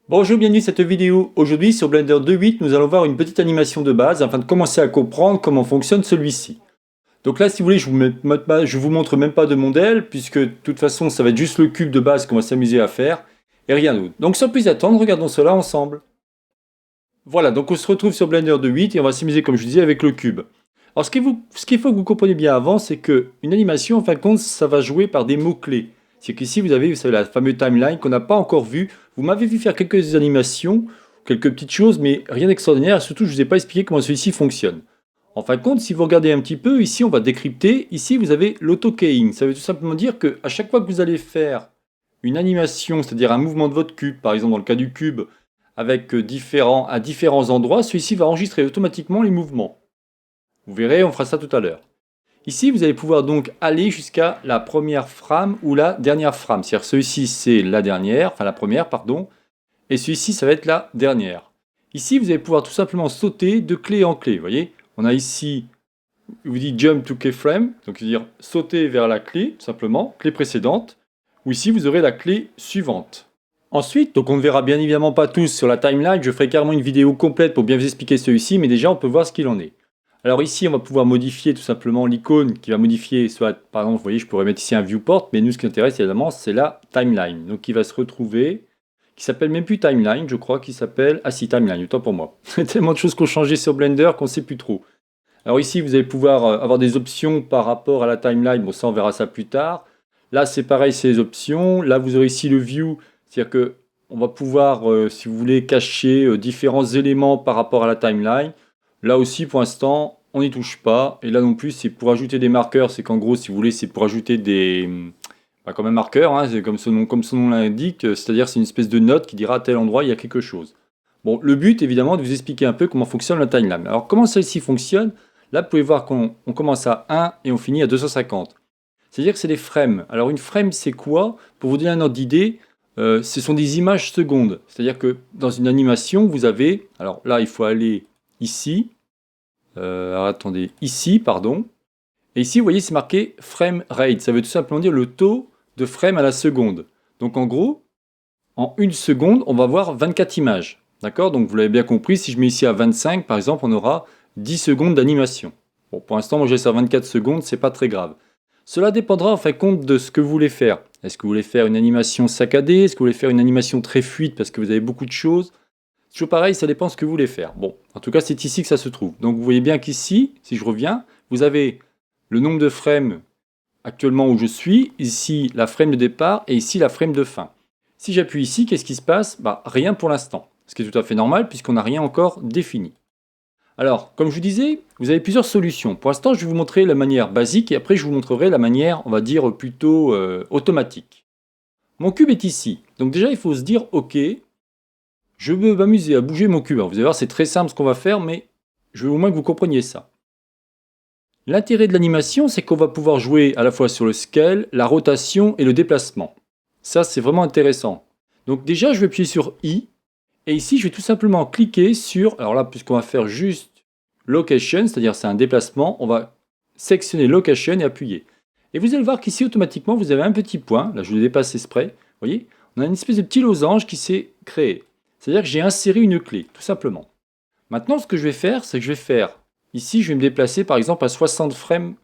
Bonjour, bienvenue à cette vidéo. Aujourd'hui sur Blender 2.8, nous allons voir une petite animation de base afin de commencer à comprendre comment fonctionne celui-ci. Donc là, si vous voulez, je vous montre même pas de modèle, puisque de toute façon, ça va être juste le cube de base qu'on va s'amuser à faire, et rien d'autre. Donc sans plus attendre, regardons cela ensemble. Voilà, donc on se retrouve sur Blender 2.8 et on va s'amuser, comme je disais, avec le cube. Alors ce qu'il faut que vous compreniez bien avant, c'est que une animation, en fin de compte, ça va jouer par des mots-clés. C'est qu'ici, vous savez, la fameuse timeline qu'on n'a pas encore vue. Vous m'avez vu faire quelques animations, quelques petites choses, mais rien d'extraordinaire. Surtout, je ne vous ai pas expliqué comment celui-ci fonctionne. En fin de compte, si vous regardez un petit peu, ici, on va décrypter. Ici, vous avez l'autokeying. Ça veut tout simplement dire qu'à chaque fois que vous allez faire une animation, c'est-à-dire un mouvement de votre cube, par exemple dans le cas du cube, avec à différents endroits, celui-ci va enregistrer automatiquement les mouvements. Vous verrez, on fera ça tout à l'heure. Ici, vous allez pouvoir donc aller jusqu'à la première frame ou la dernière frame. C'est-à-dire celui-ci, c'est la dernière, enfin la première, pardon. Et celui-ci, ça va être la dernière. Ici, vous allez pouvoir tout simplement sauter de clé en clé. Vous voyez, on a ici, il vous dit Jump to keyframe, donc c'est-à-dire sauter vers la clé, tout simplement, clé précédente. Ou ici, vous aurez la clé suivante. Ensuite, donc on ne verra bien évidemment pas tous sur la timeline, je ferai carrément une vidéo complète pour bien vous expliquer celui-ci, mais déjà on peut voir ce qu'il en est. Alors ici, on va pouvoir modifier tout simplement l'icône qui va modifier, soit par exemple, vous voyez, je pourrais mettre ici un viewport, mais nous ce qui nous intéresse évidemment, c'est la timeline. Donc qui va se retrouver, qui s'appelle même plus timeline, je crois, qui s'appelle, ah si, timeline, autant pour moi. Il y a tellement de choses qui ont changé sur Blender qu'on ne sait plus trop. Alors ici, vous allez pouvoir avoir des options par rapport à la timeline, bon ça on verra ça plus tard. Là c'est pareil, c'est les options. Là vous aurez ici le view, c'est-à-dire que on va pouvoir, si vous voulez, cacher différents éléments par rapport à la timeline. Là aussi, pour l'instant, on n'y touche pas. Et là non plus, c'est pour ajouter des marqueurs. C'est qu'en gros, si vous voulez, c'est pour ajouter des... comme un marqueur, hein, c'est comme son nom l'indique. C'est-à-dire, c'est une espèce de note qui dira à tel endroit, il y a quelque chose. Bon, le but, évidemment, de vous expliquer un peu comment fonctionne la timeline. Alors, comment celle-ci fonctionne? Là, vous pouvez voir qu'on commence à 1 et on finit à 250. C'est-à-dire que c'est des frames. Alors, une frame, c'est quoi? Pour vous donner un ordre d'idée, ce sont des images secondes. C'est-à-dire que dans une animation, vous avez... Alors là, il faut aller ici. Alors attendez, ici, pardon. Et ici, vous voyez, c'est marqué frame rate. Ça veut tout simplement dire le taux de frame à la seconde. Donc en gros, en une seconde, on va avoir 24 images. D'accord? Donc vous l'avez bien compris, si je mets ici à 25, par exemple, on aura 10 secondes d'animation. Bon, pour l'instant, moi j'ai ça à 24 secondes, c'est pas très grave. Cela dépendra en fin de compte de ce que vous voulez faire. Est-ce que vous voulez faire une animation saccadée? Est-ce que vous voulez faire une animation très fluide parce que vous avez beaucoup de choses? Toujours pareil, ça dépend de ce que vous voulez faire. Bon, en tout cas, c'est ici que ça se trouve. Donc vous voyez bien qu'ici, si je reviens, vous avez le nombre de frames actuellement où je suis, ici la frame de départ et ici la frame de fin. Si j'appuie ici, qu'est-ce qui se passe? Rien pour l'instant, ce qui est tout à fait normal puisqu'on n'a rien encore défini. Alors, comme je vous disais, vous avez plusieurs solutions. Pour l'instant, je vais vous montrer la manière basique et après je vous montrerai la manière, on va dire, plutôt automatique. Mon cube est ici. Donc déjà, il faut se dire, ok, je veux m'amuser à bouger mon cube. Alors, vous allez voir, c'est très simple ce qu'on va faire, mais je veux au moins que vous compreniez ça. L'intérêt de l'animation, c'est qu'on va pouvoir jouer à la fois sur le scale, la rotation et le déplacement. Ça, c'est vraiment intéressant. Donc déjà, je vais appuyer sur I. Et ici, je vais tout simplement cliquer sur... Alors là, puisqu'on va faire juste Location, c'est-à-dire c'est un déplacement, on va sélectionner Location et appuyer. Et vous allez voir qu'ici, automatiquement, vous avez un petit point. Là, je le dépasse exprès. Vous voyez? On a une espèce de petit losange qui s'est créé. C'est-à-dire que j'ai inséré une clé, tout simplement. Maintenant, ce que je vais faire, c'est que je vais faire... Ici, je vais me déplacer, par exemple, à 60 frames.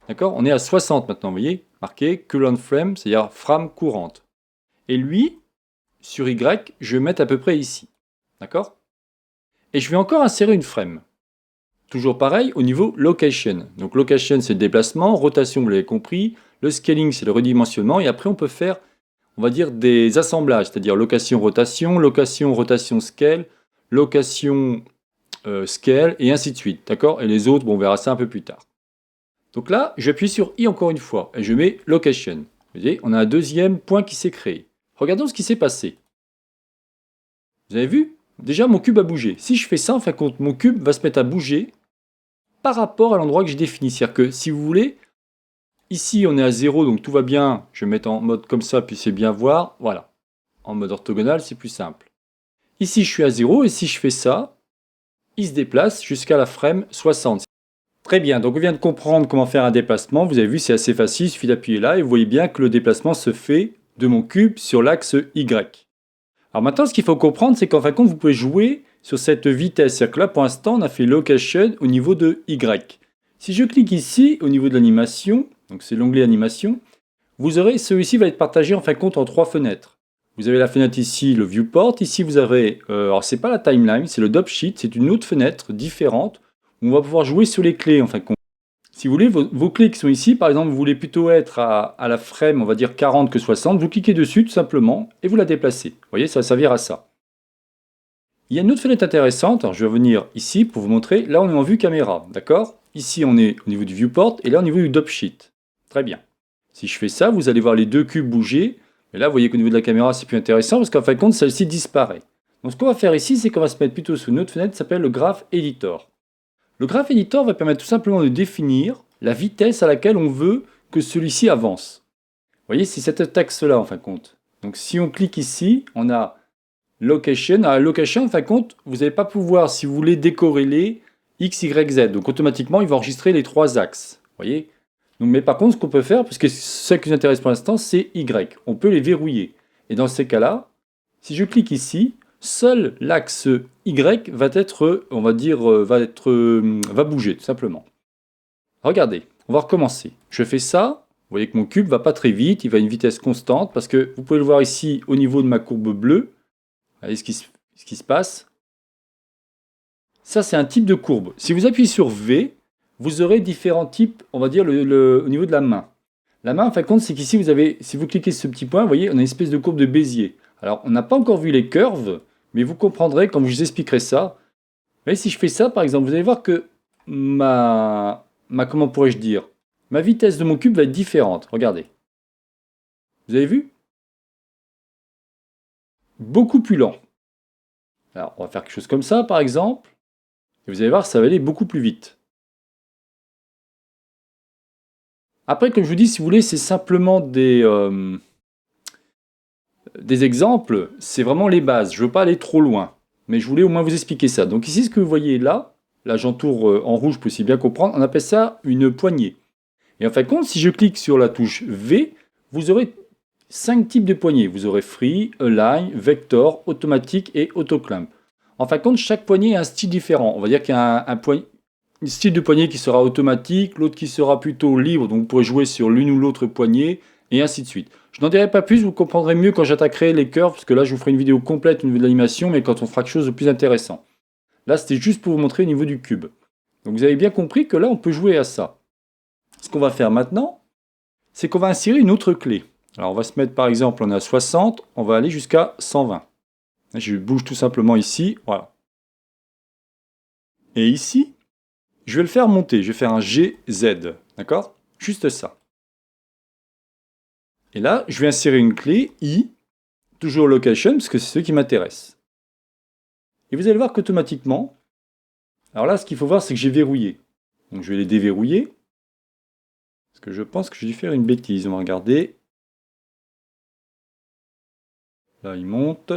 D'accord? On est à 60 maintenant, vous voyez? Marqué Current Frame, c'est-à-dire frame courante. Et lui, sur Y, je vais mettre à peu près ici. D'accord? Et je vais encore insérer une frame. Toujours pareil au niveau Location. Donc Location, c'est le déplacement. Rotation, vous l'avez compris. Le Scaling, c'est le redimensionnement. Et après, on peut faire, on va dire, des assemblages. C'est-à-dire location, rotation, scale, location, scale, et ainsi de suite. D'accord? Et les autres, bon, on verra ça un peu plus tard. Donc là, j'appuie sur I encore une fois. Et je mets Location. Vous voyez, on a un deuxième point qui s'est créé. Regardons ce qui s'est passé. Vous avez vu? Déjà, mon cube a bougé. Si je fais ça, en fin de compte, mon cube va se mettre à bouger par rapport à l'endroit que j'ai défini. C'est-à-dire que, si vous voulez, ici, on est à 0, donc tout va bien. Je vais mettre en mode comme ça, puis c'est bien voir. Voilà. En mode orthogonal, c'est plus simple. Ici, je suis à 0, et si je fais ça, il se déplace jusqu'à la frame 60. Très bien, donc on vient de comprendre comment faire un déplacement. Vous avez vu, c'est assez facile, il suffit d'appuyer là, et vous voyez bien que le déplacement se fait de mon cube sur l'axe Y. Alors maintenant, ce qu'il faut comprendre, c'est qu'en fin de compte, vous pouvez jouer sur cette vitesse. C'est-à-dire que là, pour l'instant, on a fait Location au niveau de Y. Si je clique ici, au niveau de l'animation, donc c'est l'onglet Animation, vous aurez, celui-ci va être partagé en fin de compte en 3 fenêtres. Vous avez la fenêtre ici, le Viewport. Ici, vous avez, alors c'est pas la Timeline, c'est le Dop Sheet. C'est une autre fenêtre différente où on va pouvoir jouer sur les clés en fin de compte. Si vous voulez, vos clés qui sont ici, par exemple, vous voulez plutôt être à la frame, on va dire 40 que 60, vous cliquez dessus tout simplement et vous la déplacez. Vous voyez, ça va servir à ça. Il y a une autre fenêtre intéressante, alors je vais revenir ici pour vous montrer. Là, on est en vue caméra, d'accord? Ici, on est au niveau du Viewport et là, au niveau du Dop Sheet. Très bien. Si je fais ça, vous allez voir les deux cubes bouger. Mais là, vous voyez qu'au niveau de la caméra, c'est plus intéressant parce qu'en fin de compte, celle-ci disparaît. Donc, ce qu'on va faire ici, c'est qu'on va se mettre plutôt sur une autre fenêtre qui s'appelle le Graph Editor. Le Graph Editor va permettre tout simplement de définir la vitesse à laquelle on veut que celui-ci avance. Vous voyez, c'est cet axe-là en fin de compte. Donc si on clique ici, on a Location. Alors Location, en fin de compte, vous n'allez pas pouvoir, si vous voulez, décorréler X, Y, Z. Donc automatiquement, il va enregistrer les 3 axes. Vous voyez. Donc, mais par contre, ce qu'on peut faire, puisque ce qui nous intéresse pour l'instant, c'est Y. On peut les verrouiller. Et dans ces cas-là, si je clique ici, seul l'axe Y va être, on va dire, va bouger, tout simplement. Regardez, on va recommencer. Je fais ça, vous voyez que mon cube va pas très vite, il va à une vitesse constante, parce que vous pouvez le voir ici au niveau de ma courbe bleue. Voyez ce qui se passe. Ça, c'est un type de courbe. Si vous appuyez sur V, vous aurez différents types, on va dire, au niveau de la main. La main, en fin de compte, c'est qu'ici, vous avez, si vous cliquez sur ce petit point, vous voyez, on a une espèce de courbe de Bézier. Alors, on n'a pas encore vu les curves, mais vous comprendrez quand je vous expliquerai ça. Vous voyez, si je fais ça, par exemple, vous allez voir que comment pourrais-je dire, ma vitesse de mon cube va être différente. Regardez. Vous avez vu? Beaucoup plus lent. Alors, on va faire quelque chose comme ça, par exemple. Et vous allez voir, ça va aller beaucoup plus vite. Après, comme je vous dis, si vous voulez, c'est simplement des exemples. C'est vraiment les bases. Je ne veux pas aller trop loin. Mais je voulais au moins vous expliquer ça. Donc ici, ce que vous voyez là j'entoure en rouge pour aussi bien comprendre, on appelle ça une poignée. Et en fin de compte, si je clique sur la touche V, vous aurez 5 types de poignées. Vous aurez Free, Align, Vector, Automatique et Autoclamp. En fin de compte, chaque poignée a un style différent. On va dire qu'il y a un style de poignée qui sera automatique, l'autre qui sera plutôt libre, donc vous pourrez jouer sur l'une ou l'autre poignée, et ainsi de suite. Je n'en dirai pas plus, vous comprendrez mieux quand j'attaquerai les curves, parce que là je vous ferai une vidéo complète au niveau de l'animation, mais quand on fera quelque chose de plus intéressant. Là c'était juste pour vous montrer au niveau du cube. Donc vous avez bien compris que là on peut jouer à ça. Ce qu'on va faire maintenant, c'est qu'on va insérer une autre clé. Alors on va se mettre par exemple, on est à 60, on va aller jusqu'à 120. Je bouge tout simplement ici, voilà. Et ici, je vais le faire monter, je vais faire un GZ, d'accord? Juste ça. Et là, je vais insérer une clé I, toujours location, parce que c'est ce qui m'intéresse. Et vous allez voir qu'automatiquement, alors là, ce qu'il faut voir, c'est que j'ai verrouillé. Donc je vais les déverrouiller. Parce que je pense que j'ai dû faire une bêtise. On va regarder. Là, il monte.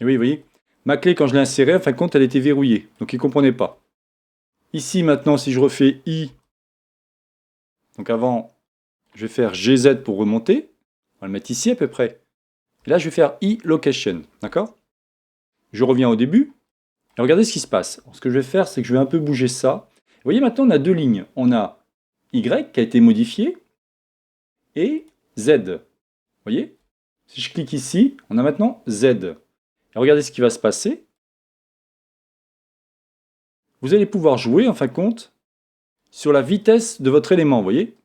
Et oui, vous voyez, ma clé, quand je l'ai insérée, en fin de compte, elle était verrouillée. Donc il ne comprenait pas. Ici, maintenant, si je refais I, donc avant, je vais faire GZ pour remonter. On va le mettre ici à peu près. Et là, je vais faire I location. D'accord? Je reviens au début. Et regardez ce qui se passe. Alors, ce que je vais faire, c'est que je vais un peu bouger ça. Vous voyez, maintenant, on a deux lignes. On a Y qui a été modifié et Z. Vous voyez? Si je clique ici, on a maintenant Z. Et regardez ce qui va se passer. Vous allez pouvoir jouer, en fin de compte, sur la vitesse de votre élément, vous voyez? Donc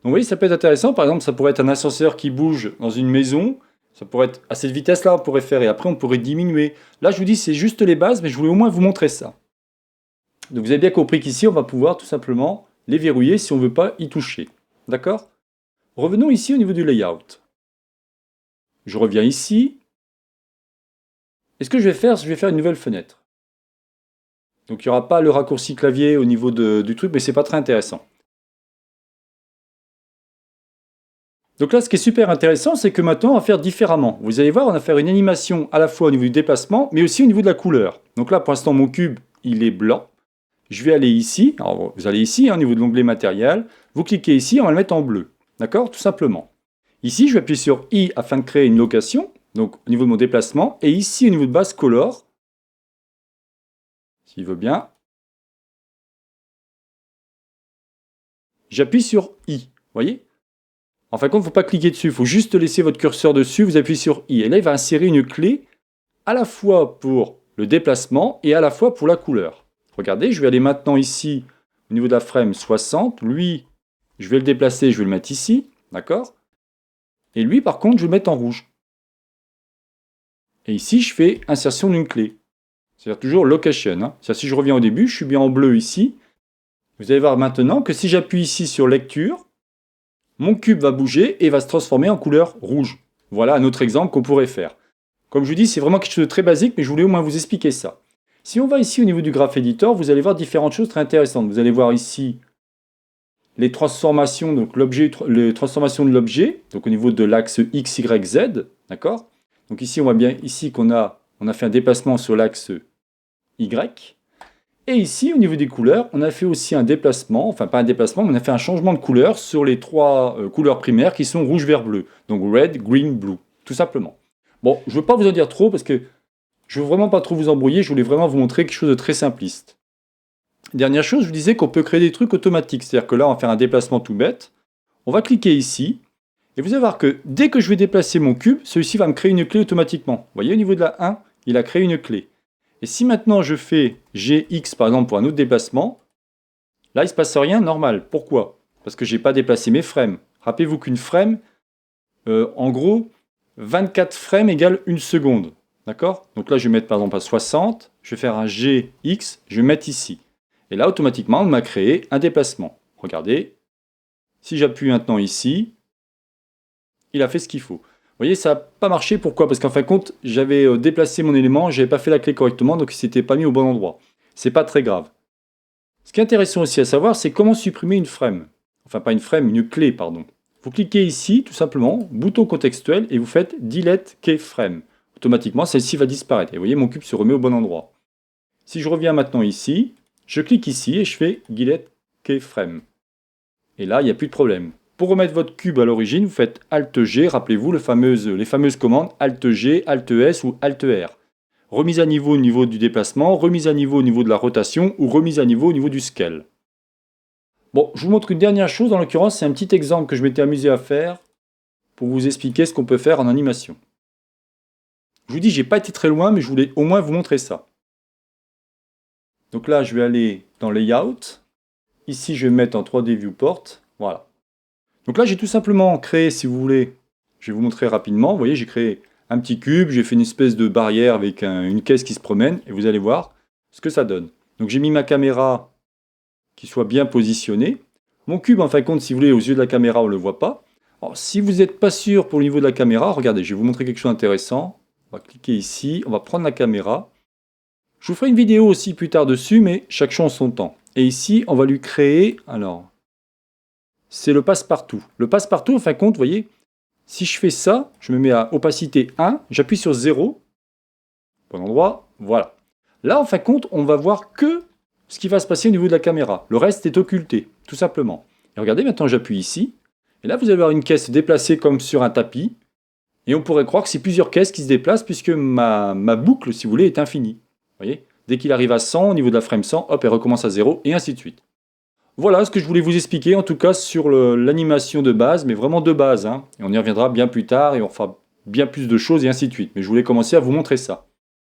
vous voyez, ça peut être intéressant. Par exemple, ça pourrait être un ascenseur qui bouge dans une maison. Ça pourrait être à cette vitesse-là, on pourrait faire. Et après, on pourrait diminuer. Là, je vous dis, c'est juste les bases, mais je voulais au moins vous montrer ça. Donc vous avez bien compris qu'ici, on va pouvoir tout simplement les verrouiller si on ne veut pas y toucher. D'accord? Revenons ici au niveau du layout. Je reviens ici. Et ce que je vais faire, c'est que je vais faire une nouvelle fenêtre. Donc il n'y aura pas le raccourci clavier au niveau du truc, mais ce n'est pas très intéressant. Donc là, ce qui est super intéressant, c'est que maintenant, on va faire différemment. Vous allez voir, on va faire une animation à la fois au niveau du déplacement, mais aussi au niveau de la couleur. Donc là, pour l'instant, mon cube, il est blanc. je vais aller ici, alors vous allez ici, hein, au niveau de l'onglet matériel, vous cliquez ici, on va le mettre en bleu, d'accord, tout simplement. Ici, je vais appuyer sur I afin de créer une location, donc au niveau de mon déplacement, et ici au niveau de base color, s'il veut bien, j'appuie sur I, vous voyez. En fin de compte, il ne faut pas cliquer dessus, il faut juste laisser votre curseur dessus, vous appuyez sur I, et là il va insérer une clé à la fois pour le déplacement et à la fois pour la couleur. Regardez, je vais aller maintenant ici, au niveau de la frame 60, lui, je vais le déplacer, je vais le mettre ici, d'accord? Et lui, par contre, je vais le mettre en rouge. Et ici, je fais insertion d'une clé. C'est-à-dire toujours location. Hein. C'est-à-dire si je reviens au début, je suis bien en bleu ici. Vous allez voir maintenant que si j'appuie ici sur lecture, mon cube va bouger et va se transformer en couleur rouge. Voilà un autre exemple qu'on pourrait faire. Comme je vous dis, c'est vraiment quelque chose de très basique, mais je voulais au moins vous expliquer ça. Si on va ici au niveau du Graph Editor, vous allez voir différentes choses très intéressantes. Vous allez voir ici les transformations, donc les transformations de l'objet, donc au niveau de l'axe X, Y, Z, d'accord? Donc ici, on voit bien ici qu'on a fait un déplacement sur l'axe Y. Et ici, au niveau des couleurs, on a fait aussi un déplacement, enfin pas un déplacement, mais on a fait un changement de couleur sur les trois couleurs primaires qui sont rouge, vert, bleu. Donc red, green, blue, tout simplement. Bon, je ne veux pas vous en dire trop parce que je ne veux vraiment pas trop vous embrouiller, je voulais vraiment vous montrer quelque chose de très simpliste. Dernière chose, je vous disais qu'on peut créer des trucs automatiques, c'est-à-dire que là, on va faire un déplacement tout bête. On va cliquer ici, et vous allez voir que dès que je vais déplacer mon cube, celui-ci va me créer une clé automatiquement. Vous voyez, au niveau de la 1, il a créé une clé. Et si maintenant je fais GX par exemple pour un autre déplacement, là il ne se passe rien normal. Pourquoi? Parce que je n'ai pas déplacé mes frames. Rappelez-vous qu'une frame, en gros, 24 frames égale 1 seconde. D'accord? Donc là je vais mettre par exemple à 60, je vais faire un GX, je vais mettre ici. Et là automatiquement on m'a créé un déplacement. Regardez, si j'appuie maintenant ici, il a fait ce qu'il faut. Vous voyez, ça n'a pas marché, pourquoi? Parce qu'en fin de compte, j'avais déplacé mon élément, je n'avais pas fait la clé correctement, donc il ne s'était pas mis au bon endroit. C'est pas très grave. Ce qui est intéressant aussi à savoir, c'est comment supprimer une frame. Enfin, pas une frame, une clé, pardon. Vous cliquez ici, tout simplement, bouton contextuel, et vous faites Delete Keyframe. Automatiquement, celle-ci va disparaître. Et vous voyez, mon cube se remet au bon endroit. Si je reviens maintenant ici, je clique ici et je fais Delete Keyframe. Et là, il n'y a plus de problème. Pour remettre votre cube à l'origine, vous faites Alt-G, rappelez-vous les fameuses commandes Alt-G, Alt-S ou Alt-R. Remise à niveau au niveau du déplacement, remise à niveau au niveau de la rotation ou remise à niveau au niveau du scale. Bon, je vous montre une dernière chose, en l'occurrence, c'est un petit exemple que je m'étais amusé à faire pour vous expliquer ce qu'on peut faire en animation. Je vous dis, j'ai pas été très loin, mais je voulais au moins vous montrer ça. Donc là, je vais aller dans Layout. Ici, je vais mettre en 3D Viewport. Voilà. Donc là, j'ai tout simplement créé, si vous voulez, je vais vous montrer rapidement. Vous voyez, j'ai créé un petit cube, j'ai fait une espèce de barrière avec une caisse qui se promène, et vous allez voir ce que ça donne. Donc j'ai mis ma caméra qui soit bien positionnée. Mon cube, en fin de compte, si vous voulez, aux yeux de la caméra, on ne le voit pas. Alors, si vous n'êtes pas sûr pour le niveau de la caméra, regardez, je vais vous montrer quelque chose d'intéressant. On va cliquer ici, on va prendre la caméra. Je vous ferai une vidéo aussi plus tard dessus, mais chaque chose en son temps. Et ici, on va lui créer, alors, c'est le passe-partout. Le passe-partout, en fin de compte, vous voyez, si je fais ça, je me mets à opacité 1, j'appuie sur 0, bon endroit, voilà. Là, en fin de compte, on va voir que ce qui va se passer au niveau de la caméra. Le reste est occulté, tout simplement. Et regardez, maintenant j'appuie ici, et là vous allez avoir une caisse déplacée comme sur un tapis, et on pourrait croire que c'est plusieurs caisses qui se déplacent, puisque ma boucle, si vous voulez, est infinie. Vous voyez, dès qu'il arrive à 100, au niveau de la frame 100, hop, elle recommence à 0, et ainsi de suite. Voilà ce que je voulais vous expliquer, en tout cas sur l'animation de base, mais vraiment de base. Hein. Et on y reviendra bien plus tard, et on fera bien plus de choses, et ainsi de suite. Mais je voulais commencer à vous montrer ça.